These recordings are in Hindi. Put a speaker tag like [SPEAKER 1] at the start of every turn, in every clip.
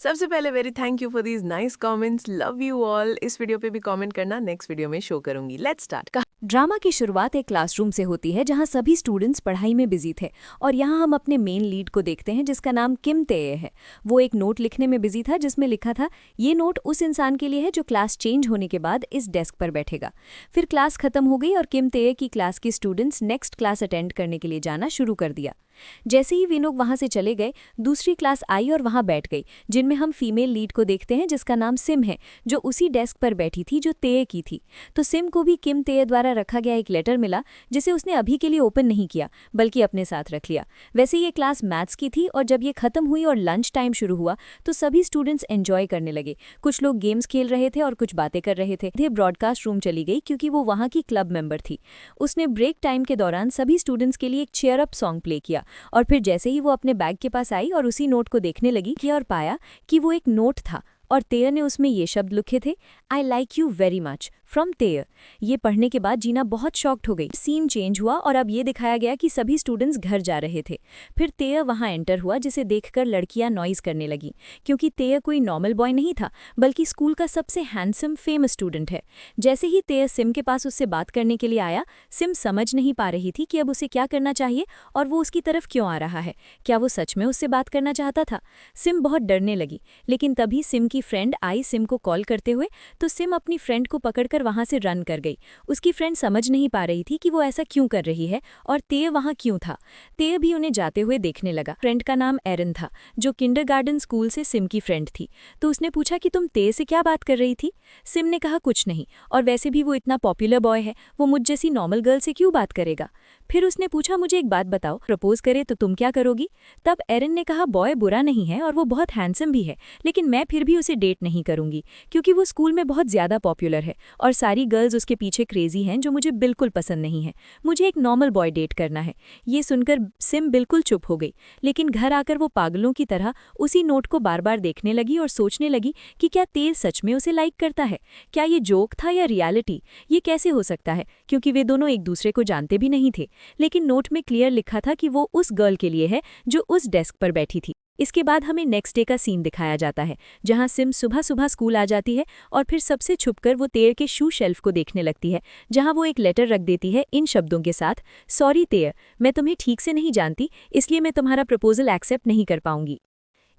[SPEAKER 1] सबसे पहले very thank you for these nice comments, love you all. इस वीडियो पे भी कमेंट करना, नेक्स्ट वीडियो में शो करूंगी। Let's start.
[SPEAKER 2] ड्रामा की शुरुआत एक क्लासरूम से होती है जहां सभी स्टूडेंट्स पढ़ाई में बिजी थे और यहां हम अपने मेन लीड को देखते हैं जिसका नाम किम तेये है। वो एक नोट लिखने में बिजी था जिसमें लिखा था, ये नोट उस इंसान के लिए है जो क्लास चेंज होने के बाद इस डेस्क पर बैठेगा। फिर क्लास खत्म हो गई और किम तेये की क्लास के स्टूडेंट्स नेक्स्ट क्लास अटेंड करने के लिए जाना शुरू कर दिया। जैसे ही वे लोग वहां से चले गए, दूसरी क्लास आई और वहां बैठ गई, जिनमें हम फीमेल लीड को देखते हैं जिसका नाम सिम है, जो उसी डेस्क पर बैठी थी जो तेये की थी। तो सिम को भी किम तेये द्वारा रखा गया एक लेटर मिला जिसे उसने अभी के लिए ओपन नहीं किया बल्कि अपने साथ रख लिया। वैसे ये क्लास मैथ्स की थी और जब ये खत्म हुई और लंच टाइम शुरू हुआ तो सभी स्टूडेंट्स एंजॉय करने लगे। कुछ लोग गेम्स खेल रहे थे और कुछ बातें कर रहे थे। ब्रॉडकास्ट रूम चली गई क्योंकि वो वहाँ की क्लब मेंबर थी। उसने ब्रेक टाइम के दौरान सभी स्टूडेंट्स के लिए एक चेयर अप सॉन्ग प्ले किया और फिर जैसे ही वो अपने बैग के पास आई और उसी नोट को देखने लगी कि और पाया कि वो एक नोट था और तेये ने उसमें ये शब्द लिखे थे, I like you very much from तेये। ये पढ़ने के बाद जीना बहुत शॉक्ड हो गई। सीन चेंज हुआ और अब ये दिखाया गया कि सभी स्टूडेंट्स घर जा रहे थे। फिर तेये वहाँ एंटर हुआ जिसे देखकर लड़कियां नॉइज करने लगी क्योंकि तेये कोई नॉर्मल बॉय नहीं था बल्कि स्कूल का सबसे हैंडसम फेमस स्टूडेंट है। जैसे ही तेये सिम के पास उससे बात करने के लिए आया, सिम समझ नहीं पा रही थी कि अब उसे क्या करना चाहिए और वो उसकी तरफ क्यों आ रहा है। क्या वो सच में उससे बात करना चाहता था? सिम बहुत डरने लगी, लेकिन तभी सिम की फ्रेंड आई सिम को कॉल करते हुए, तो सिम अपनी फ्रेंड को पकड़कर वहां से रन कर गई। उसकी फ्रेंड समझ नहीं पा रही थी कि वो ऐसा क्यों कर रही है और तेये वहां क्यों था। तेये भी उन्हें जाते हुए देखने लगा। फ्रेंड का नाम एरिन था जो किंडरगार्टन स्कूल से सिम की फ्रेंड थी। तो उसने पूछा कि तुम तेये से क्या बात कर रही थी? सिम ने कहा कुछ नहीं, और वैसे भी वो इतना पॉपुलर बॉय है, वो मुझ जैसी नॉर्मल गर्ल से क्यों बात करेगा। फिर उसने पूछा, मुझे एक बात बताओ, प्रपोज करे तो तुम क्या करोगी? तब एरिन ने कहा, बॉय बुरा नहीं है और वो बहुत हैंडसम भी है, लेकिन मैं फिर भी उसे डेट नहीं करूंगी क्योंकि वो स्कूल में बहुत ज्यादा पॉपुलर है और सारी गर्ल्स उसके पीछे क्रेजी हैं जो मुझे बिल्कुल पसंद नहीं है। मुझे एक नॉर्मल बॉय डेट करना है। ये सुनकर सिम बिल्कुल चुप हो गई, लेकिन घर आकर वो पागलों की तरह उसी नोट को बार बार देखने लगी और सोचने लगी कि क्या तेये सच में उसे लाइक करता है? क्या ये जोक था या रियलिटी? ये कैसे हो सकता है, क्योंकि वे दोनों एक दूसरे को जानते भी नहीं थे। लेकिन नोट में क्लियर लिखा था कि वो उस गर्ल के लिए है जो उस डेस्क पर बैठी थी। इसके बाद हमें नेक्स्ट डे का सीन दिखाया जाता है जहां सिम सुबह सुबह स्कूल आ जाती है और फिर सबसे छुपकर वो तेये के शू शेल्फ को देखने लगती है जहां वो एक लेटर रख देती है इन शब्दों के साथ, सॉरी तेये, मैं तुम्हें ठीक से नहीं जानती, इसलिए मैं तुम्हारा प्रपोजल एक्सेप्ट नहीं कर पाऊंगी।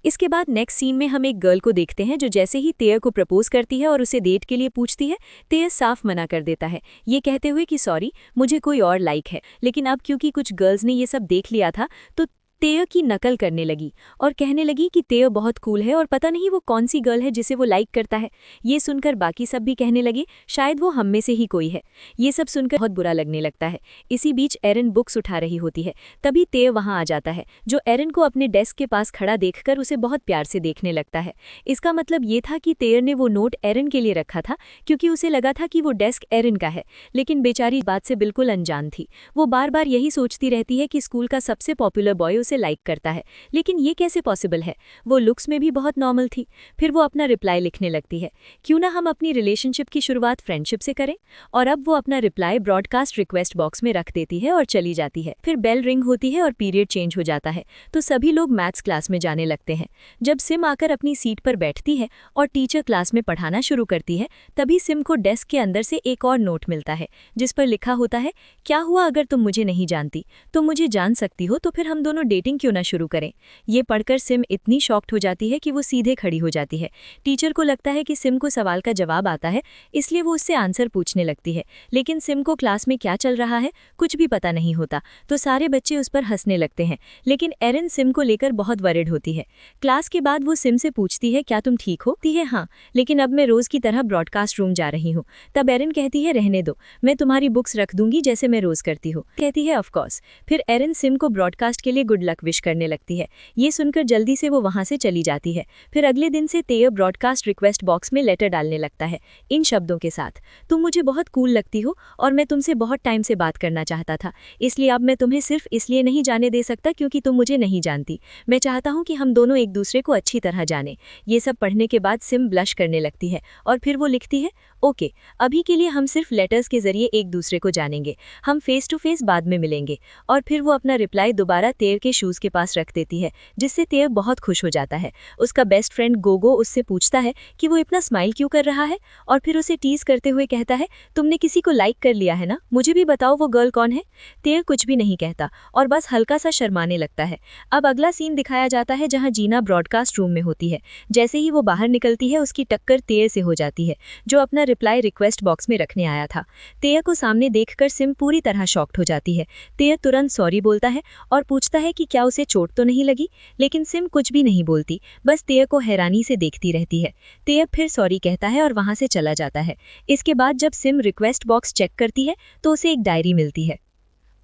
[SPEAKER 2] इसके बाद नेक्स्ट सीन में हम एक गर्ल को देखते हैं जो जैसे ही तेये को प्रपोज करती है और उसे डेट के लिए पूछती है, तेये साफ मना कर देता है, ये कहते हुए कि सॉरी, मुझे कोई और लाइक है। लेकिन अब क्योंकि कुछ गर्ल्स ने ये सब देख लिया था तो तेये की नकल करने लगी और कहने लगी कि तेये बहुत कूल है और पता नहीं वो कौन सी गर्ल है जिसे वो लाइक करता है। ये सुनकर बाकी सब भी कहने लगे शायद वो हम में से ही कोई है। ये सब सुनकर बहुत बुरा लगने लगता है। इसी बीच एरिन बुक्स उठा रही होती है, तभी तेये वहां आ जाता है जो एरिन को अपने डेस्क के पास खड़ा देखकर उसे बहुत प्यार से देखने लगता है। इसका मतलब ये था कि तेये ने वो नोट एरिन के लिए रखा था क्योंकि उसे लगा था कि वो डेस्क एरिन का है, लेकिन बेचारी बात से बिल्कुल अनजान थी। वो बार बार यही सोचती रहती है कि स्कूल का सबसे पॉपुलर बॉय उसे लाइक करता है, लेकिन ये कैसे पॉसिबल है? वो लुक्स में भी बहुत नॉर्मल थी। फिर वो अपना रिप्लाई लिखने लगती है, क्यों ना हम अपनी रिलेशनशिप की शुरुआत फ्रेंडशिप से करें। और अब वो अपना रिप्लाई ब्रॉडकास्ट रिक्वेस्ट बॉक्स में रख देती है और चली जाती है। फिर बेल रिंग होती है और पीरियड चेंज हो जाता है तो सभी लोग मैथ्स क्लास में जाने लगते हैं। जब सिम आकर अपनी सीट पर बैठती है और टीचर क्लास में पढ़ाना शुरू करती है, तभी सिम को डेस्क के अंदर से एक और नोट मिलता है जिस पर लिखा होता है, क्या हुआ अगर तुम मुझे नहीं जानती? तुम मुझे जान सकती हो तो फिर हम दोनों डेटिंग क्यों ना शुरू करें। ये पढ़कर सिम इतनी शॉक्ड हो जाती है कि वो सीधे खड़ी हो जाती है। टीचर को लगता है कि सिम को सवाल का जवाब आता है, इसलिए वो उससे आंसर पूछने लगती है, लेकिन सिम को क्लास में क्या चल रहा है कुछ भी पता नहीं होता। तो सारे बच्चे उस पर हंसने लगते हैं, लेकिन एरिन सिम को लेकर बहुत वरिड होती है। क्लास के बाद वो सिम से पूछती है, क्या तुम ठीक हो? कहती है हाँ, लेकिन अब मैं रोज की तरह ब्रॉडकास्ट रूम जा रही हूँ। तब एरिन कहती है, रहने दो, मैं तुम्हारी बुक्स रख दूंगी जैसे मैं रोज करती हूँ। कहती है ऑफकोर्स। फिर एरिन सिम को ब्रॉडकास्ट के लिए गुड लक विश करने लगती है। ये सुनकर जल्दी से वो वहां से चली जाती है। फिर अगले दिन से तेये ब्रॉडकास्ट रिक्वेस्ट बॉक्स में लेटर डालने लगता है इन शब्दों के साथ, तुम मुझे बहुत कूल लगती हो और मैं तुमसे बहुत टाइम से बात करना चाहता था, इसलिए अब मैं तुम्हें सिर्फ इसलिए नहीं जाने दे सकता क्योंकि तुम मुझे नहीं जानती। मैं चाहता हूँ कि हम दोनों एक दूसरे को अच्छी तरह जाने। ये सब पढ़ने के बाद सिम ब्लश करने लगती है और फिर वो लिखती है, ओके, अभी के लिए हम सिर्फ लेटर्स के जरिए एक दूसरे को जानेंगे, हम फेस टू फेस बाद में मिलेंगे। और फिर वो अपना रिप्लाई दोबारा तेये के के शूज के पास रख देती है, जिससे तेय बहुत खुश हो जाता है। उसका बेस्ट फ्रेंड गोगो उससे पूछता है कि वो इतना स्माइल क्यों कर रहा है, और फिर उसे टीज करते हुए कहता है, तुमने किसी को लाइक कर लिया है ना, मुझे भी बताओ वो गर्ल कौन है। तेय कुछ भी नहीं कहता और बस हल्का सा शर्माने लगता है। अब अगला सीन दिखाया जाता है जहाँ जीना ब्रॉडकास्ट रूम में होती है। जैसे ही वो बाहर निकलती है, उसकी टक्कर तेय से हो जाती है, जो अपना रिप्लाई रिक्वेस्ट बॉक्स में रखने आया था। तेय को सामने देखकर सिम पूरी तरह शॉक्ड हो जाती है। तेय तुरंत सॉरी बोलता है और पूछता है कि क्या उसे चोट तो नहीं लगी, लेकिन सिम कुछ भी नहीं बोलती, बस तेय को हैरानी से देखती रहती है। तेय फिर सॉरी कहता है और वहां से चला जाता है। इसके बाद जब सिम रिक्वेस्ट बॉक्स चेक करती है तो उसे एक डायरी मिलती है।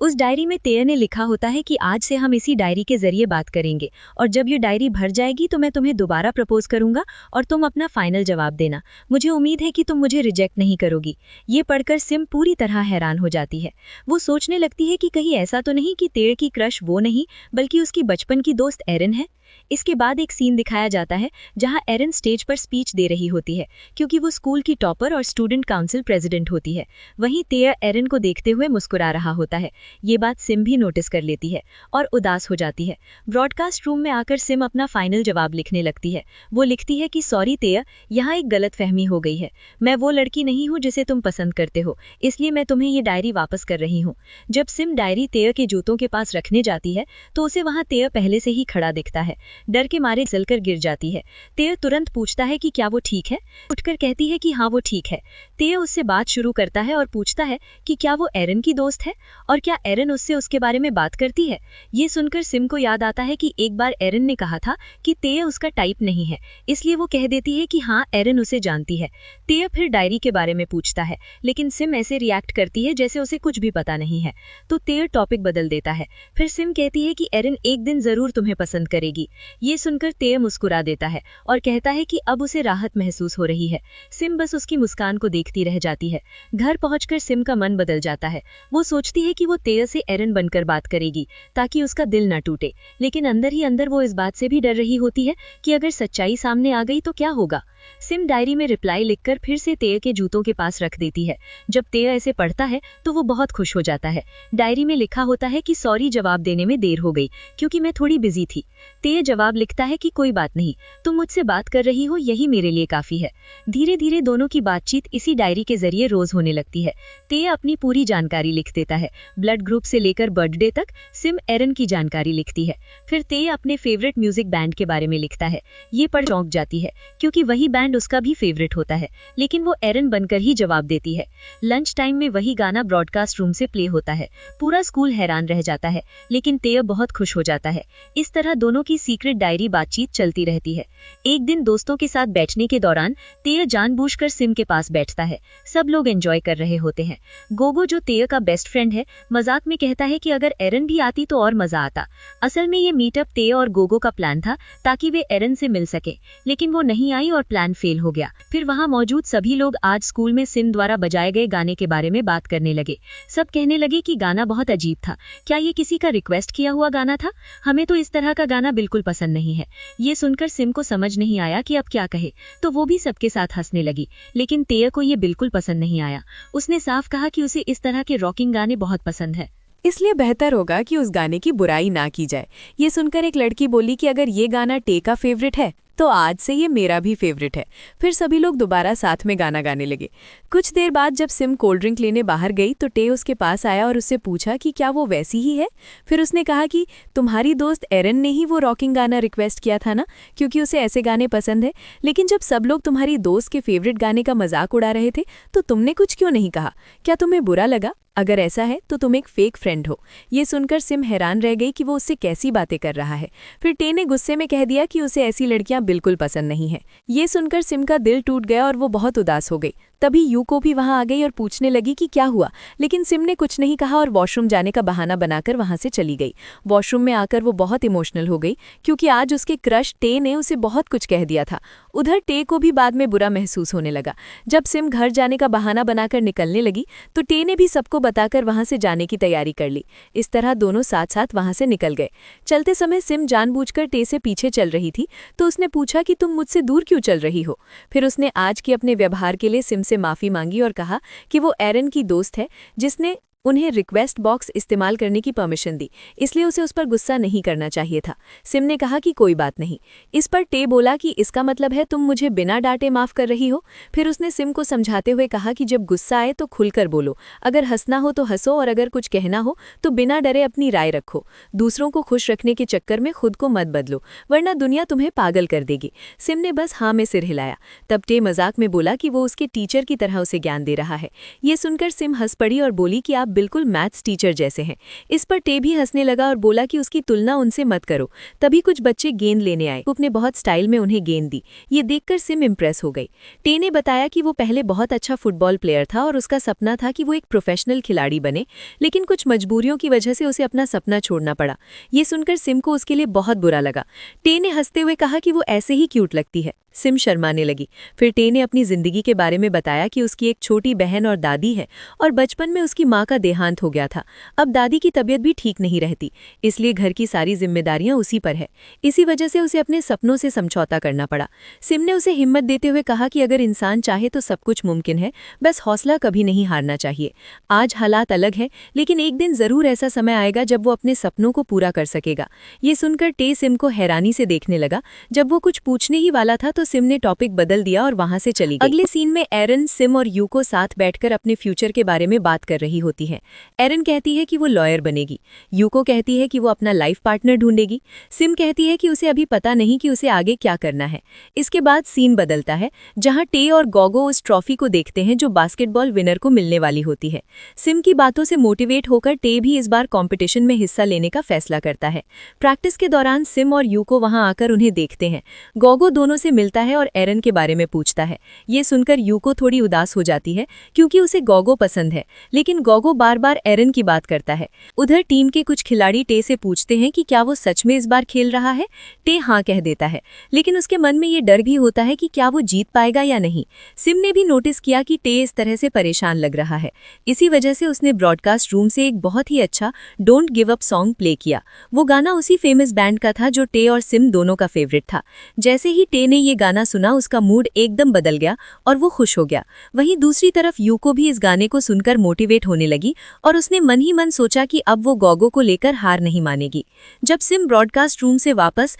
[SPEAKER 2] उस डायरी में तेय ने लिखा होता है कि आज से हम इसी डायरी के जरिए बात करेंगे, और जब ये डायरी भर जाएगी तो मैं तुम्हें दोबारा प्रपोज करूंगा और तुम अपना फाइनल जवाब देना। मुझे उम्मीद है कि तुम मुझे रिजेक्ट नहीं करोगी। ये पढ़कर सिम पूरी तरह हैरान हो जाती है। वो सोचने लगती है कि कहीं ऐसा तो नहीं कि तेय की क्रश वो नहीं बल्कि उसकी बचपन की दोस्त एरिन है। इसके बाद एक सीन दिखाया जाता है जहां एरिन स्टेज पर स्पीच दे रही होती है, क्योंकि वो स्कूल की टॉपर और स्टूडेंट काउंसिल प्रेसिडेंट होती है। वहीं तेय एरिन को देखते हुए मुस्कुरा रहा होता है। ये बात सिम भी नोटिस कर लेती है और उदास हो जाती है। ब्रॉडकास्ट रूम में आकर सिम अपना फाइनल जवाब लिखने लगती है। वो लिखती है कि सॉरी तेय, यहाँ एक गलतफहमी हो गई है। मैं वो लड़की नहीं हूँ जिसे तुम पसंद करते हो, इसलिए मैं तुम्हें ये डायरी वापस कर रही हूँ। जब सिम डायरी तेय के जूतों के पास रखने जाती है तो उसे वहां तेय पहले से ही खड़ा दिखता है। डर के मारे जलकर गिर जाती है। तेय तुरंत पूछता है कि क्या वो ठीक है। उठकर कहती है कि हाँ वो ठीक है। तेय उससे बात शुरू करता है और पूछता है कि क्या वो एरिन की दोस्त है और क्या एरिन उससे उसके बारे में बात करती है। ये सुनकर सिम को याद आता है कि एक बार एरिन ने कहा था कि तेय उसका टाइप नहीं है, इसलिए वो कह देती है कि हाँ एरिन उसे जानती है। तेय फिर डायरी के बारे में पूछता है, लेकिन सिम ऐसे रिएक्ट करती है जैसे उसे कुछ भी पता नहीं है। तो तेय टॉपिक बदल देता है। फिर सिम कहती है कि एरिन एक दिन जरूर तुम्हें पसंद करेगी। ये सुनकर तेय मुस्कुरा देता है और कहता है कि अब उसे राहत महसूस हो रही है। सिम बस उसकी मुस्कान को देखती रह जाती है। घर पहुंचकर सिम का मन बदल जाता है। वो सोचती है कि वो तेय से एरिन बनकर बात करेगी ताकि उसका दिल न टूटे, लेकिन अंदर ही अंदर वो इस बात से भी डर रही होती है कि अगर सच्चाई सामने आ गई तो क्या होगा। सिम डायरी में रिप्लाई लिखकर फिर से तेय के जूतों के पास रख देती है। जब तेय ऐसे पढ़ता है तो वो बहुत खुश हो जाता है। डायरी में लिखा होता है कि सॉरी जवाब देने में देर हो गई क्योंकि मैं थोड़ी बिजी थी। तेय जवाब लिखता है कि कोई बात नहीं, तुम मुझसे बात कर रही हो यही मेरे लिए काफी है। धीरे धीरे दोनों की बातचीत इसी डायरी के जरिए रोज होने लगती है। तेय अपनी पूरी जानकारी लिख देता है, ब्लड ग्रुप से लेकर बर्थडे तक। सिम एरिन की जानकारी लिखती है। फिर तेय अपने फेवरेट म्यूजिक बैंड के बारे में लिखता है। ये पढ़ चौंक जाती है क्योंकि वही बैंड उसका भी फेवरेट होता है, लेकिन वो एरिन बनकर ही जवाब देती है। लंच टाइम में वही गाना ब्रॉडकास्ट रूम से प्ले होता है। पूरा स्कूल हैरान रह जाता है, लेकिन तेय बहुत खुश हो जाता है। इस तरह दोनों की सीक्रेट डायरी बातचीत चलती रहती है। एक दिन दोस्तों के साथ बैठने के दौरान तेय जानबूझकर सिम के पास बैठता है। सब लोग एंजॉय कर रहे होते हैं। गोगो जो तेय का बेस्ट फ्रेंड है, मजाक में कहता है कि अगर एरिन भी आती तो और मजा आता। असल में ये मीटअप तेय और गोगो का प्लान था ताकि वे एरिन से मिल सके, लेकिन वो नहीं आई और प्लान फेल हो गया। फिर वहाँ मौजूद सभी लोग आज स्कूल में सिम द्वारा बजाए गए गाने के बारे में बात करने लगे। सब कहने लगे कि गाना बहुत अजीब था, क्या ये किसी का रिक्वेस्ट किया हुआ गाना था? हमें तो इस तरह का गाना बिल्कुल पसंद नहीं है। ये सुनकर सिम को समझ नहीं आया कि अब क्या कहे, तो वो भी सबके साथ हंसने लगी, लेकिन तेय को ये बिल्कुल पसंद नहीं आया। उसने साफ कहा कि उसे इस तरह के रॉकिंग गाने बहुत पसंद है,
[SPEAKER 1] इसलिए बेहतर होगा कि उस गाने की बुराई ना की जाए। ये सुनकर एक लड़की बोली कि अगर ये गाना टे का फेवरेट है तो आज से ये मेरा भी फेवरेट है। फिर सभी लोग दोबारा साथ में गाना गाने लगे। कुछ देर बाद जब सिम कोल्ड ड्रिंक लेने बाहर गई तो टे उसके पास आया और उससे पूछा कि क्या वो वैसी ही है। फिर उसने कहा कि तुम्हारी दोस्त एरिन ने ही वो रॉकिंग गाना रिक्वेस्ट किया था ना, क्योंकि उसे ऐसे गाने पसंद है। लेकिन जब सब लोग तुम्हारी दोस्त के फेवरेट गाने का मजाक उड़ा रहे थे तो तुमने कुछ क्यों नहीं कहा? क्या तुम्हें बुरा लगा? अगर ऐसा है तो तुम एक फेक फ्रेंड हो। ये सुनकर सिम हैरान रह गई कि वो उससे कैसी बातें कर रहा है। फिर टे ने गुस्से में कह दिया कि उसे ऐसी लड़कियां बिल्कुल पसंद नहीं है। ये सुनकर सिम का दिल टूट गया और वो बहुत उदास हो गई। तभी यूको भी वहां आ गई और पूछने लगी कि क्या हुआ, लेकिन सिम ने कुछ नहीं कहा और वॉशरूम जाने का बहाना बनाकर वहां से चली गई। वॉशरूम में आकर वो बहुत इमोशनल हो गई क्योंकि आज उसके क्रश टे ने उसे बहुत कुछ कह दिया था। उधर टे को भी बाद में बुरा महसूस होने लगा। जब सिम घर जाने का बहाना बनाकर निकलने लगी तो टे ने भी सबको बताकर वहां से जाने की तैयारी कर ली। इस तरह दोनों साथ साथ वहां से निकल गए। चलते समय सिम जानबूझकर टे से पीछे चल रही थी तो उसने पूछा कि तुम मुझसे दूर क्यों चल रही हो। फिर उसने आज के अपने व्यवहार के लिए सिम से माफी मांगी और कहा कि वो एरिन की दोस्त है जिसने उन्हें रिक्वेस्ट बॉक्स इस्तेमाल करने की परमिशन दी, इसलिए उसे उस पर गुस्सा नहीं करना चाहिए था। सिम ने कहा कि कोई बात नहीं। इस पर टे बोला कि इसका मतलब है तुम मुझे बिना डांटे माफ कर रही हो। फिर उसने सिम को समझाते हुए कहा कि जब गुस्सा आए तो खुलकर बोलो, अगर हंसना हो तो हंसो और अगर कुछ कहना हो तो बिना डरे अपनी राय रखो। दूसरों को खुश रखने के चक्कर में खुद को मत बदलो, वरना दुनिया तुम्हें पागल कर देगी। सिम ने बस हाँ में सिर हिलाया। तब टे मजाक में बोला कि वो उसके टीचर की तरह उसे ज्ञान दे रहा है। ये सुनकर सिम हंस पड़ी और बोली कि आप बिल्कुल मैथ्स टीचर जैसे हैं। इस पर टे भी हंसने लगा और बोला कि उसकी तुलना उनसे मत करो। तभी कुछ बच्चे गेंद लेने आए। कुक ने बहुत स्टाइल में उन्हें गेंद दी। ये देखकर सिम इम्प्रेस हो गई। टे ने बताया कि वो पहले बहुत अच्छा फुटबॉल प्लेयर था और उसका सपना था कि वो एक प्रोफेशनल खिलाड़ी बने, लेकिन कुछ मजबूरियों की वजह से उसे अपना सपना छोड़ना पड़ा। ये सुनकर सिम को उसके लिए बहुत बुरा लगा। टे ने हंसते हुए कहा कि वो ऐसे ही क्यूट लगती है। सिम शर्माने लगी। फिर टे ने अपनी जिंदगी के बारे में बताया कि उसकी एक छोटी बहन और दादी है और बचपन में उसकी माँ का देहांत हो गया था। अब दादी की तबीयत भी ठीक नहीं रहती, इसलिए घर की सारी जिम्मेदारियां उसी पर है। इसी वजह से उसे अपने सपनों से समझौता करना पड़ा। सिम ने उसे हिम्मत देते हुए कहा कि अगर इंसान चाहे तो सब कुछ मुमकिन है, बस हौसला कभी नहीं हारना चाहिए। आज हालात अलग है, लेकिन एक दिन जरूर ऐसा समय आएगा जब वो अपने सपनों को पूरा कर सकेगा। ये सुनकर टे सिम को हैरानी से देखने लगा। जब वो कुछ पूछने ही वाला था तो सिम ने टॉपिक बदल दिया और वहां से चली गई। अगले सीन में एरन, सिम और यूको साथ बैठकर अपने फ्यूचर के बारे में बात कर रही होती है। एरन कहती है कि वो लॉयर बनेगी। यूको कहती है कि वो अपना लाइफ पार्टनर ढूंढेगी। सिम कहती है कि उसे अभी पता नहीं कि उसे आगे क्या करना है। इसके बाद सीन बदलता है, जहां टे और गोगो उस ट्रॉफी को देखते हैं जो बास्केटबॉल विनर को मिलने वाली होती है। सिम की बातों से मोटिवेट होकर टे भी इस बार कॉम्पिटिशन में हिस्सा लेने का फैसला करता है। प्रैक्टिस के दौरान सिम और यूको वहां आकर उन्हें देखते हैं। गोगो दोनों से मिलता है और एरन के बारे में पूछता है। ये सुनकर यूको थोड़ी उदास हो जाती है क्योंकि उसे गोगो पसंद है, लेकिन गोगो बार बार एरन की बात करता है। उधर टीम के कुछ खिलाड़ी टे से पूछते हैं कि क्या वो सच में इस बार खेल रहा है। टे हाँ कह देता है, लेकिन उसके मन में ये डर भी होता है कि क्या वो जीत पाएगा या नहीं। सिम ने भी नोटिस किया कि टे इस तरह से परेशान लग रहा है। इसी वजह से उसने ब्रॉडकास्ट रूम से एक बहुत ही अच्छा don't give up song play किया। वो गाना उसी फेमस बैंड का था जो टे और सिम दोनों का फेवरेट था। जैसे ही टे ने ये गाना सुना, उसका मूड एकदम बदल गया और वो खुश हो गया। वहीं दूसरी तरफ यूको भी इस गाने को सुनकर मोटिवेट होने लगी और उसने मन ही मन सोचा कि अब वो गोगो को लेकर हार नहीं मानेगी। जब सिम ब्रॉडकास्ट रूम से वापस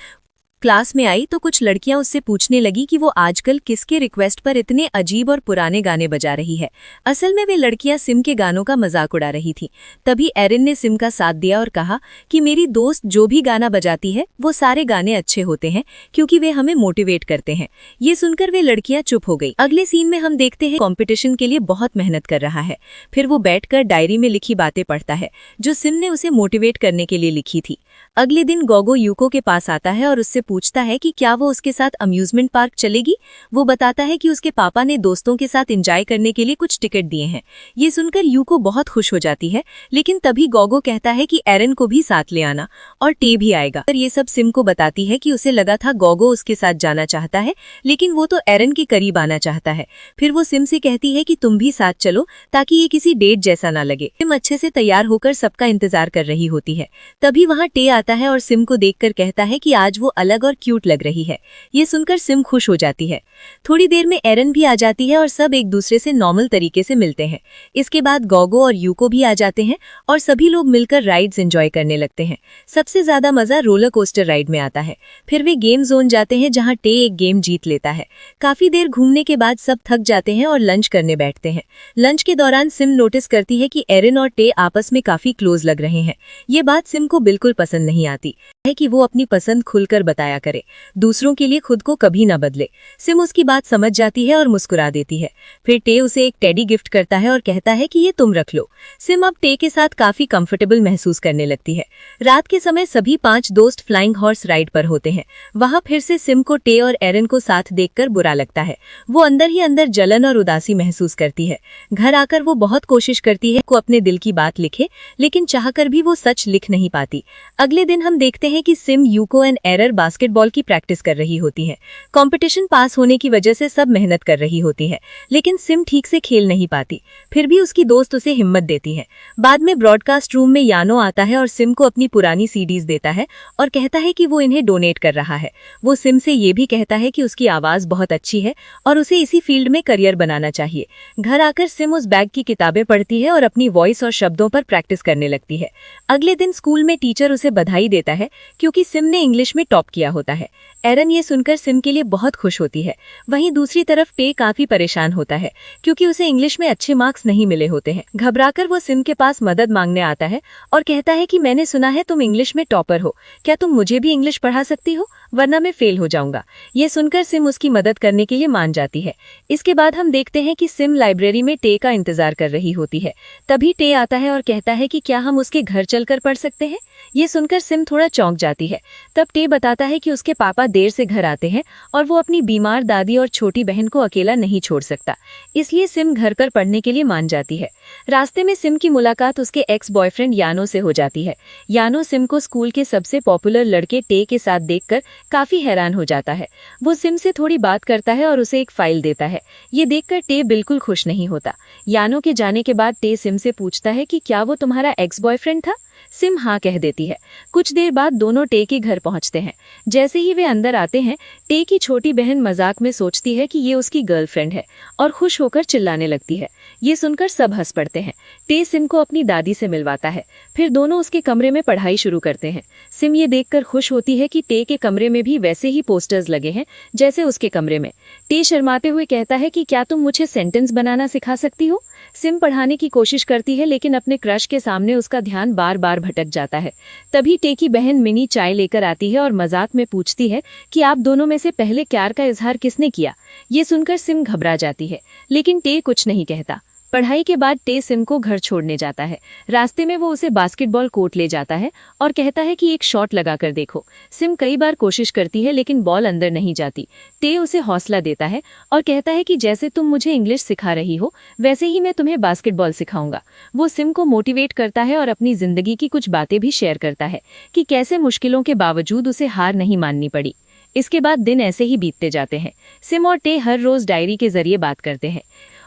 [SPEAKER 1] क्लास में आई तो कुछ लड़कियां उससे पूछने लगी कि वो आजकल किसके रिक्वेस्ट पर इतने अजीब और पुराने गाने बजा रही है। असल में वे लड़कियां सिम के गानों का मजाक उड़ा रही थी। तभी एरिन ने सिम का साथ दिया और कहा कि मेरी दोस्त जो भी गाना बजाती है वो सारे गाने अच्छे होते हैं क्योंकि वे हमें मोटिवेट करते हैं। ये सुनकर वे लड़कियां चुप हो गई। अगले सीन में हम देखते हैं कॉम्पिटिशन के लिए बहुत मेहनत कर रहा है। फिर वो बैठकर डायरी में लिखी बातें पढ़ता है जो सिम ने उसे मोटिवेट करने के लिए लिखी थी। अगले दिन गोगो यूको के पास आता है और उससे पूछता है कि क्या वो उसके साथ अम्यूजमेंट पार्क चलेगी। वो बताता है कि उसके पापा ने दोस्तों के साथ एंजॉय करने के लिए कुछ टिकट दिए हैं। ये सुनकर यूको बहुत खुश हो जाती है, लेकिन तभी गोगो कहता है कि एरन को भी साथ ले आना और टे भी आएगा। ये सब सिम को बताती है कि उसे लगा था गोगो उसके साथ जाना चाहता है, लेकिन वो तो एरन के करीब आना चाहता है। फिर वो सिम से कहती है कि तुम भी साथ चलो ताकि ये किसी डेट जैसा ना लगे। सिम अच्छे से तैयार होकर सबका इंतजार कर रही होती है। तभी वहाँ टे आता है और सिम को देखकर कहता है कि आज वो अलग और क्यूट लग रही है। ये सुनकर सिम खुश हो जाती है। थोड़ी देर में एरन भी आ जाती है और सब एक दूसरे से नॉर्मल तरीके से मिलते हैं। इसके बाद गोगो और यूको भी आ जाते हैं और सभी लोग मिलकर राइड्स एंजॉय करने लगते हैं। सबसे ज्यादा मजा रोलर कोस्टर राइड में आता है। फिर वे गेम जोन जाते हैं जहां टे एक गेम जीत लेता है। काफी देर घूमने के बाद सब थक जाते हैं और लंच करने बैठते हैं। लंच के दौरान सिम नोटिस करती है कि एरन और टे आपस में काफी क्लोज लग रहे हैं। ये बात सिम को बिल्कुल पसंद नहीं आती है कि वो अपनी पसंद खुलकर बताया करे, दूसरों के लिए खुद को कभी न बदले। सिम उसकी बात समझ जाती है और मुस्कुरा देती है। फिर टे उसे एक टेडी गिफ्ट करता है और कहता है कि ये तुम रख लो। सिम अब टे के साथ काफी कंफर्टेबल महसूस करने लगती है। रात के समय सभी 5 दोस्त फ्लाइंग हॉर्स राइड पर होते हैं। वहां फिर से सिम को टे और एरन को साथ देखकर बुरा लगता है। वो अंदर ही अंदर जलन और उदासी महसूस करती है। घर आकर वो बहुत कोशिश करती है को अपने दिल की बात लिखे, लेकिन चाहकर भी वो सच लिख नहीं पाती। अगले
[SPEAKER 2] अगले दिन हम देखते हैं कि SIM, UCO and error basketball की प्रैक्टिस कर रही होती है। कंपटीशन पास होने की वजह से सब मेहनत कर रही होती है, लेकिन सिम ठीक से खेल नहीं पाती। फिर भी उसकी दोस्त उसे हिम्मत देती है। बाद में ब्रॉडकास्ट रूम में यानो आता है और सिम को अपनी पुरानी सीडीज देता है और कहता है कि वो इन्हें डोनेट कर रहा है। वो सिम से ये भी कहता है कि उसकी आवाज बहुत अच्छी है और उसे इसी फील्ड में करियर बनाना चाहिए। घर आकर सिम उस बैग की किताबें पढ़ती है और अपनी वॉइस और शब्दों पर प्रैक्टिस करने लगती है। अगले दिन स्कूल में टीचर उसे बधाई देता है क्योंकि सिम ने इंग्लिश में टॉप किया होता है। एरन ये सुनकर सिम के लिए बहुत खुश होती है। वहीं दूसरी तरफ टे काफी परेशान होता है क्योंकि उसे इंग्लिश में अच्छे मार्क्स नहीं मिले होते हैं। घबराकर वो सिम के पास मदद मांगने आता है और कहता है कि मैंने सुना है तुम इंग्लिश में टॉपर हो, क्या तुम मुझे भी इंग्लिश पढ़ा सकती हो, वरना मैं फेल हो जाऊंगा। ये सुनकर सिम उसकी मदद करने के लिए मान जाती है। इसके बाद हम देखते हैं कि सिम लाइब्रेरी में टे का इंतजार कर रही होती है। तभी टे आता है और कहता है कि क्या हम उसके घर चलकर पढ़ सकते हैं। ये सुनकर सिम थोड़ा चौंक जाती है। तब टे बताता है कि उसके पापा देर से घर आते हैं और वो अपनी बीमार दादी और छोटी बहन को अकेला नहीं छोड़ सकता, इसलिए सिम घर पर पढ़ने के लिए मान जाती है। रास्ते में सिम की मुलाकात उसके एक्स बॉयफ्रेंड यानो से हो जाती है। यानो सिम को स्कूल के सबसे पॉपुलर लड़के टे के साथ देखकर काफी हैरान हो जाता है। वो सिम से थोड़ी बात करता है और उसे एक फाइल देता है। ये देखकर टे बिल्कुल खुश नहीं होता। यानो के जाने के बाद टे सिम से पूछता है कि क्या वो तुम्हारा एक्स बॉयफ्रेंड था। सिम हाँ कह देती है। कुछ देर बाद दोनों टे के घर पहुंचते हैं। जैसे ही वे अंदर आते हैं, टे की छोटी बहन मजाक में सोचती है कि ये उसकी गर्लफ्रेंड है और खुश होकर चिल्लाने लगती है। ये सुनकर सब हंस पड़ते हैं। टे सिम को अपनी दादी से मिलवाता है। फिर दोनों उसके कमरे में पढ़ाई शुरू करते हैं। सिम ये देखकर खुश होती है कि टे के कमरे में भी वैसे ही पोस्टर्स लगे हैं जैसे उसके कमरे में। टे शर्माते हुए कहता है कि क्या तुम मुझे सेंटेंस बनाना सिखा सकती हो। सिम पढ़ाने की कोशिश करती है, लेकिन अपने क्रश के सामने उसका ध्यान बार बार भटक जाता है। तभी टे की बहन मिनी चाय लेकर आती है और मजाक में पूछती है कि आप दोनों में से पहले प्यार का इजहार किसने किया। ये सुनकर सिम घबरा जाती है, लेकिन टे कुछ नहीं कहता। पढ़ाई के बाद टे सिम को घर छोड़ने जाता है। रास्ते में वो उसे बास्केटबॉल कोर्ट ले जाता है और कहता है कि एक शॉट लगाकर देखो। सिम कई बार कोशिश करती है, लेकिन बॉल अंदर नहीं जाती। टे उसे हौसला देता है और कहता है कि जैसे तुम मुझे इंग्लिश सिखा रही हो, वैसे ही मैं तुम्हें बास्केटबॉल सिखाऊंगा। वो सिम को मोटिवेट करता है और अपनी जिंदगी की कुछ बातें भी शेयर करता है कि कैसे मुश्किलों के बावजूद उसे हार नहीं माननी पड़ी। इसके बाद दिन ऐसे ही बीतते जाते हैं। सिम और टे हर रोज डायरी के जरिए बात करते हैं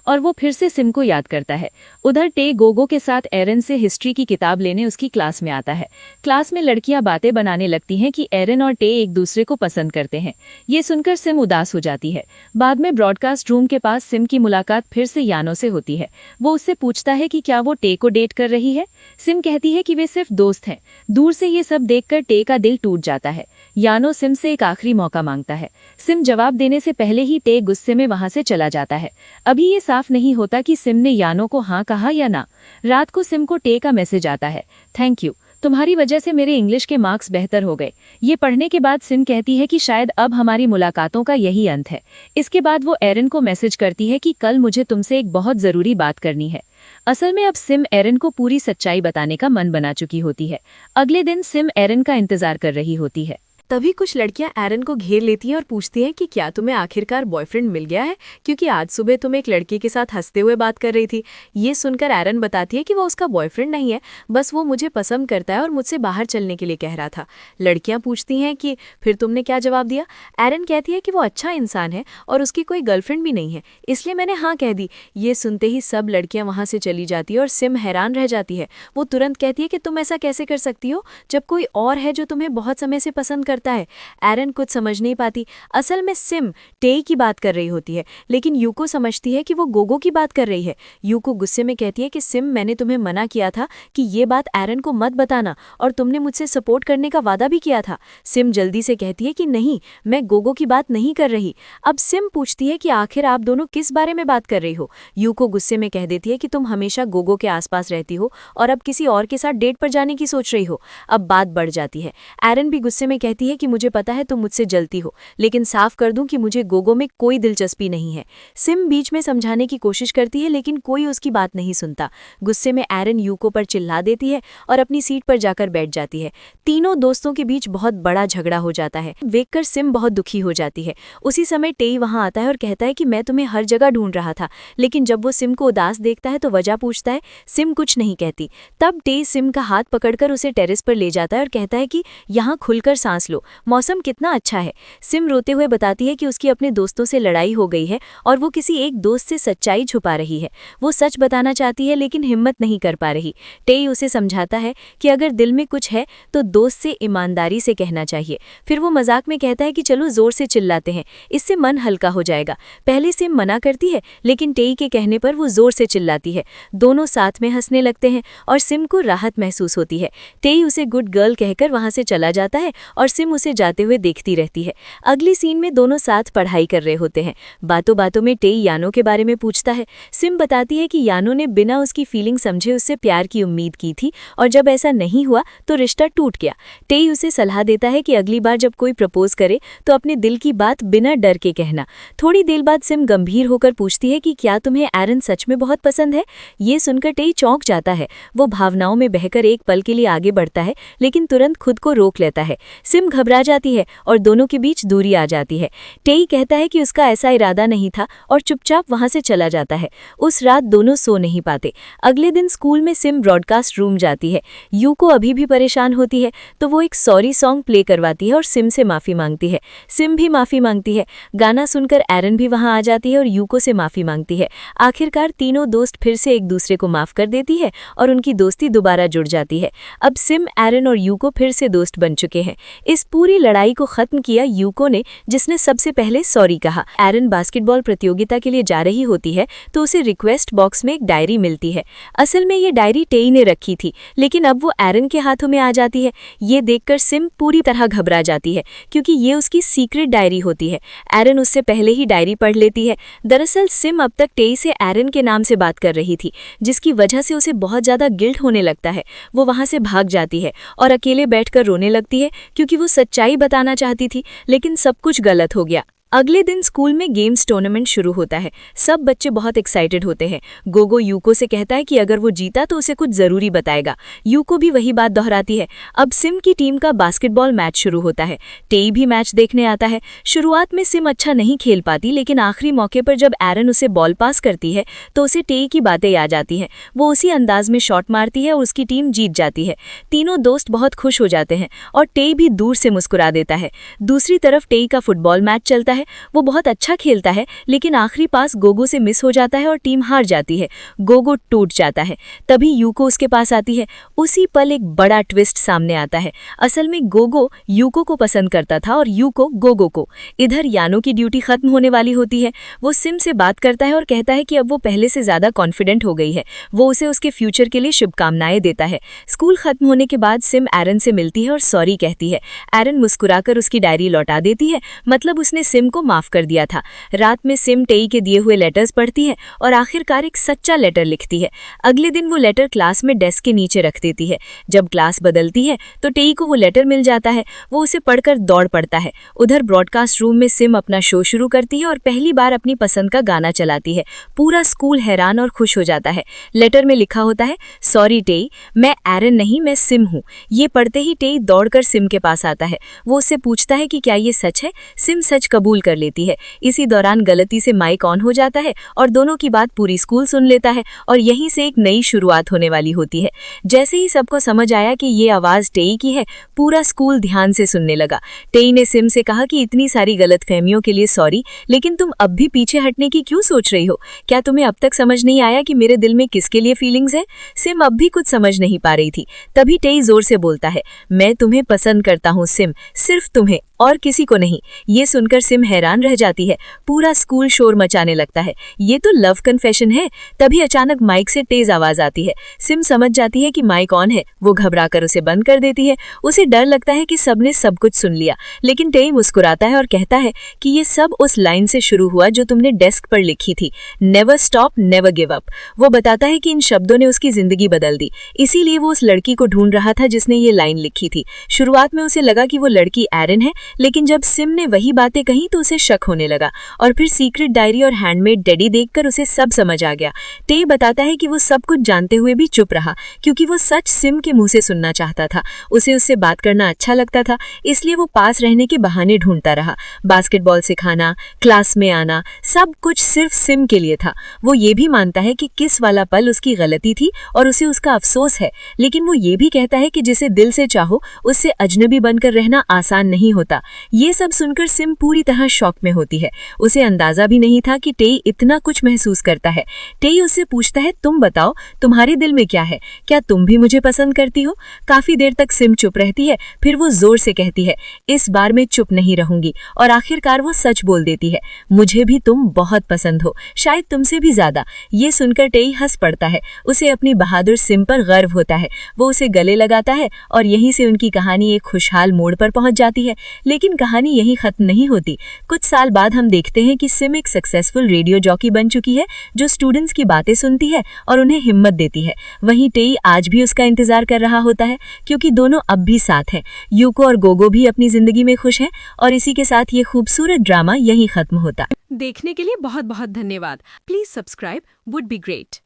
[SPEAKER 2] और वो फिर से सिम को याद करता है। उधर टे गोगो के साथ एरन से हिस्ट्री की किताब लेने उसकी क्लास में आता है। क्लास में लड़कियां बातें बनाने लगती हैं कि एरन और टे एक दूसरे को पसंद करते हैं। ये सुनकर सिम उदास हो जाती है। बाद में ब्रॉडकास्ट रूम के पास सिम की मुलाकात फिर से यानो से होती है। वो उससे पूछता है कि क्या वो टे को डेट कर रही है। सिम कहती है कि वे सिर्फ दोस्त हैं। दूर से ये सब देखकर टे का दिल टूट जाता है। यानो सिम से एक आखिरी मौका मांगता है। सिम जवाब देने से पहले ही टे गुस्से में वहां से चला जाता है। अभी ये साफ नहीं होता कि सिम ने यानो को हाँ कहा या ना। रात को सिम को टे का मैसेज आता है, थैंक यू, तुम्हारी वजह से मेरे इंग्लिश के मार्क्स बेहतर हो गए। ये पढ़ने के बाद सिम कहती है कि शायद अब हमारी मुलाकातों का यही अंत है। इसके बाद वो एरन को मैसेज करती है कि कल मुझे तुमसे एक बहुत जरूरी बात करनी है। असल में अब सिम एरन को पूरी सच्चाई बताने का मन बना चुकी होती है। अगले दिन सिम एरन का इंतजार कर रही होती है।
[SPEAKER 1] तभी कुछ लड़कियां एरन को घेर लेती हैं और पूछती हैं कि क्या तुम्हें आखिरकार बॉयफ्रेंड मिल गया है, क्योंकि आज सुबह तुम एक लड़के के साथ हंसते हुए बात कर रही थी। ये सुनकर एरन बताती है कि वो उसका बॉयफ्रेंड नहीं है, बस वो मुझे पसंद करता है और मुझसे बाहर चलने के लिए कह रहा था। लड़कियां पूछती हैं कि फिर तुमने क्या जवाब दिया। एरन कहती है कि वो अच्छा इंसान है और उसकी कोई गर्लफ्रेंड भी नहीं है, इसलिए मैंने हाँ कह दी। ये सुनते ही सब लड़कियां वहां से चली जाती है और सिम हैरान रह जाती है। वो तुरंत कहती है कि तुम ऐसा कैसे कर सकती हो जब कोई और है जो तुम्हें बहुत समय से पसंद करता है। एरन कुछ समझ नहीं पाती। असल में सिम टे की बात कर रही होती है, लेकिन यूको समझती है कि वो गोगो की बात कर रही है। यूको गुस्से में कहती है कि सिम, मैंने तुम्हें मना किया था कि ये बात एरन को मत बताना और तुमने मुझसे सपोर्ट करने का वादा भी किया था। सिम जल्दी से कहती है कि नहीं, मैं गोगो की बात नहीं कर रही। अब सिम पूछती है कि आखिर आप दोनों किस बारे में बात कर रही हो। यूको गुस्से में कह देती है कि तुम हमेशा गोगो के आसपास रहती हो और अब किसी और के साथ डेट पर जाने की सोच रही हो। अब बात बढ़ जाती है। एरन भी गुस्से में कहती है
[SPEAKER 2] है कि मुझे पता है तुम मुझसे जलती हो, लेकिन साफ कर दूं कि मुझे गोगो में कोई दिलचस्पी नहीं है। सिम बीच में समझाने की कोशिश करती है लेकिन कोई उसकी बात नहीं सुनता। गुस्से में एरन यूको पर चिल्ला देती है और अपनी सीट पर जाकर बैठ जाती है। तीनों दोस्तों के बीच बहुत बड़ा झगड़ा हो जाता है। देखकर सिम बहुत दुखी हो जाती है। उसी समय टेई वहां आता है और कहता है कि मैं तुम्हें हर जगह ढूंढ रहा था, लेकिन जब वो सिम को उदास देखता है तो वजह पूछता है। सिम कुछ नहीं कहती। तब टेई सिम का हाथ पकड़कर उसे टेरेस पर ले जाता है और कहता है कि यहाँ खुलकर सांस लो, मौसम कितना अच्छा है। सिम रोते हुए बताती है कि उसकी अपने दोस्तों से लड़ाई हो गई है और वो किसी एक दोस्त से सच्चाई छुपा रही है। वो सच बताना चाहती है लेकिन हिम्मत नहीं कर पा रही। टेई उसे समझाता है कि अगर दिल में कुछ है तो दोस्त से ईमानदारी से कहना चाहिए। फिर वो मजाक में कहता है कि चलो जोर से चिल्लाते हैं, इससे मन हल्का हो जाएगा। पहले सिम मना करती है लेकिन टेई के कहने पर वो जोर से चिल्लाती है। दोनों साथ में हंसने लगते हैं और सिम को राहत महसूस होती है। टेई उसे गुड गर्ल कहकर वहां से चला जाता है और सिम उसे जाते हुए देखती रहती है। अगली सीन में दोनों साथ पढ़ाई कर रहे होते हैं। बातों बातों में टेई यानो के बारे में पूछता है। सिम बताती है कि यानो ने बिना उसकी फीलिंग समझे उससे प्यार की उम्मीद की थी और जब ऐसा नहीं हुआ तो रिश्ता टूट गया। टेई उसे सलाह देता है कि अगली बार जब कोई प्रपोज करे तो अपने दिल की बात बिना डर के कहना। थोड़ी देर बाद सिम गंभीर होकर पूछती है कि क्या तुम्हें एरन सच में बहुत पसंद है। ये सुनकर टेई चौंक जाता है। वो भावनाओं में बहकर एक पल के लिए आगे बढ़ता है लेकिन तुरंत खुद को रोक लेता है। सिम घबरा जाती है और दोनों के बीच दूरी आ जाती है। टेई कहता है कि उसका ऐसा इरादा नहीं था और चुपचाप वहां से चला जाता है। उस रात दोनों सो नहीं पाते। अगले दिन स्कूल में सिम ब्रॉडकास्ट रूम जाती है। यूको अभी भी परेशान होती है तो वो एक सॉरी सॉन्ग प्ले करवाती है और सिम से माफी मांगती है। सिम भी माफी मांगती है। गाना सुनकर एरन भी वहां आ जाती है और यूको से माफी मांगती है। आखिरकार तीनों दोस्त फिर से एक दूसरे को माफ कर देती है और उनकी दोस्ती दोबारा जुड़ जाती है। अब सिम, एरन और यूको फिर से दोस्त बन चुके हैं। इस पूरी लड़ाई को खत्म किया यूको ने, जिसने सबसे पहले सॉरी कहा। एरन बास्केटबॉल प्रतियोगिता के लिए जा रही होती है तो उसे रिक्वेस्ट बॉक्स में एक डायरी मिलती है। असल में ये डायरी टेई ने रखी थी लेकिन अब वो एरन के हाथों में आ जाती है। ये देखकर सिम पूरी तरह घबरा जाती है क्योंकि ये उसकी सीक्रेट डायरी होती है। एरन उससे पहले ही डायरी पढ़ लेती है। दरअसल सिम अब तक टेई से एरन के नाम से बात कर रही थी, जिसकी वजह से उसे बहुत ज्यादा गिल्ट होने लगता है। वो वहां से भाग जाती है और अकेले बैठकर रोने लगती है क्योंकि वो सच्चाई बताना चाहती थी लेकिन सब कुछ गलत हो गया। अगले दिन स्कूल में गेम्स टूर्नामेंट शुरू होता है। सब बच्चे बहुत एक्साइटेड होते हैं। गोगो यूको से कहता है कि अगर वो जीता तो उसे कुछ जरूरी बताएगा। यूको भी वही बात दोहराती है। अब सिम की टीम का बास्केटबॉल मैच शुरू होता है। टेई भी मैच देखने आता है। शुरुआत में सिम अच्छा नहीं खेल पाती लेकिन आखिरी मौके पर जब एरन उसे बॉल पास करती है तो उसे टेई की बातें याद आती हैं। वो उसी अंदाज में शॉट मारती है और उसकी टीम जीत जाती है। तीनों दोस्त बहुत खुश हो जाते हैं और टेई भी दूर से मुस्कुरा देता है। दूसरी तरफ टेई का फुटबॉल मैच चलता है। वो बहुत अच्छा खेलता है लेकिन आखिरी पास गोगो से मिस हो जाता है और टीम हार जाती है। गोगो टूट जाता है। तभी यूको उसके पास आती है। उसी पल एक बड़ा ट्विस्ट सामने आता है। असल में गोगो यूको को पसंद करता था और यूको गोगो को। इधर यानो की ड्यूटी खत्म होने वाली होती है। वो सिम से बात करता है और कहता है कि अब वो पहले से ज्यादा कॉन्फिडेंट हो गई है। वो उसे उसके फ्यूचर के लिए शुभकामनाएं देता है। स्कूल खत्म होने के बाद सिम एरन से मिलती है और सॉरी कहती है। एरन मुस्कुराकर उसकी डायरी लौटा देती है, मतलब उसने सिम को माफ कर दिया था। रात में सिम टेई के दिए हुए लेटर्स पढ़ती है और आखिरकार एक सच्चा लेटर लिखती है। अगले दिन वो लेटर क्लास में डेस्क के नीचे रख देती है। जब क्लास बदलती है तो टेई को वो लेटर मिल जाता है। वो उसे पढ़कर दौड़ पड़ता है। उधर ब्रॉडकास्ट रूम में सिम अपना शो शुरू करती है और पहली बार अपनी पसंद का गाना चलाती है। पूरा स्कूल हैरान और खुश हो जाता है। लेटर में लिखा होता है, सॉरी टेई, मैं एरन नहीं, मैं सिम हूँ। ये पढ़ते ही टेई दौड़कर सिम के पास आता है। वो उससे पूछता है कि क्या ये सच है। सिम सच कबूल कर लेती है। इसी दौरान गलती से माइक ऑन हो जाता है और दोनों की बात पूरी स्कूल सुन लेता है और यहीं से एक नई शुरुआत होने वाली होती है। जैसे ही सबको समझ आया कि ये आवाज टेई की है, पूरा स्कूल ध्यान से सुनने लगा। टेई ने सिम से कहा कि इतनी सारी गलतफहमियों के लिए सॉरी, लेकिन तुम अब भी पीछे हटने की क्यों सोच रही हो? क्या तुम्हें अब तक समझ नहीं आया कि मेरे दिल में किसके लिए फीलिंग्स है? सिम अब भी कुछ समझ नहीं पा रही थी। तभी टेई जोर से बोलता है, मैं तुम्हें पसंद करता हूँ सिम, सिर्फ तुम्हें
[SPEAKER 1] और किसी को नहीं। ये सुनकर सिम हैरान रह जाती है। पूरा स्कूल शोर मचाने लगता है। ये तो लव कन्फेशन है। तभी अचानक माइक से तेज आवाज आती है। सिम समझ जाती है कि माइक ऑन है। वो घबराकर उसे बंद कर देती है। उसे डर लगता है कि सबने सब कुछ सुन लिया, लेकिन टेई मुस्कुराता है और कहता है कि ये सब उस लाइन से शुरू हुआ जो तुमने डेस्क पर लिखी थी, never stop never give up. वो बताता है कि इन शब्दों ने उसकी जिंदगी बदल दी, इसीलिए वो उस लड़की को ढूंढ रहा था जिसने ये लाइन लिखी थी। शुरुआत में उसे लगा कि वो लड़की एरिन है, लेकिन जब सिम ने वही बातें कही तो उसे शक होने लगा, और फिर सीक्रेट डायरी और हैंडमेड डैडी देखकर उसे सब समझ आ गया। टेई बताता है कि वो सब कुछ जानते हुए भी चुप रहा, क्योंकि वो सच सिम के मुंह से सुनना चाहता था। उसे उससे बात करना अच्छा लगता था, इसलिए वो पास रहने के बहाने ढूंढता रहा। बास्केटबॉल सिखाना, क्लास में आना, सब कुछ सिर्फ सिम के लिए था। वो ये भी मानता है कि किस वाला पल उसकी गलती थी और उसे उसका अफसोस है, लेकिन वो ये भी कहता है कि जिसे दिल से चाहो उससे अजनबी बनकर रहना आसान नहीं होता। ये सब सुनकर सिम पूरी तरह शॉक में होती है। उसे अंदाजा भी नहीं था कि टेई इतना कुछ महसूस करता है। टेई उससे पूछता है, तुम बताओ, तुम्हारे दिल में क्या है? क्या तुम भी मुझे पसंद करती हो? काफी देर तक सिम चुप रहती है, फिर वो जोर से कहती है, इस बार मैं चुप नहीं रहूंगी। और आखिरकार वो सच बोल देती है, मुझे भी तुम बहुत पसंद हो, शायद तुमसे भी ज्यादा। ये सुनकर टेई हंस पड़ता है। उसे अपनी बहादुर सिम पर गर्व होता है। वो उसे गले लगाता है और यहीं से उनकी कहानी एक खुशहाल मोड़ पर पहुंच जाती है। लेकिन कहानी यहीं खत्म नहीं होती। कुछ साल बाद हम देखते हैं कि सिम एक सक्सेसफुल रेडियो जॉकी बन चुकी है, जो स्टूडेंट्स की बातें सुनती है और उन्हें हिम्मत देती है। वहीं टेई आज भी उसका इंतजार कर रहा होता है, क्योंकि दोनों अब भी साथ हैं। यूको और गोगो भी अपनी जिंदगी में खुश हैं, और इसी के साथ ये खूबसूरत ड्रामा यहीं खत्म होता है।
[SPEAKER 3] देखने के लिए बहुत बहुत धन्यवाद। Please subscribe, would be great.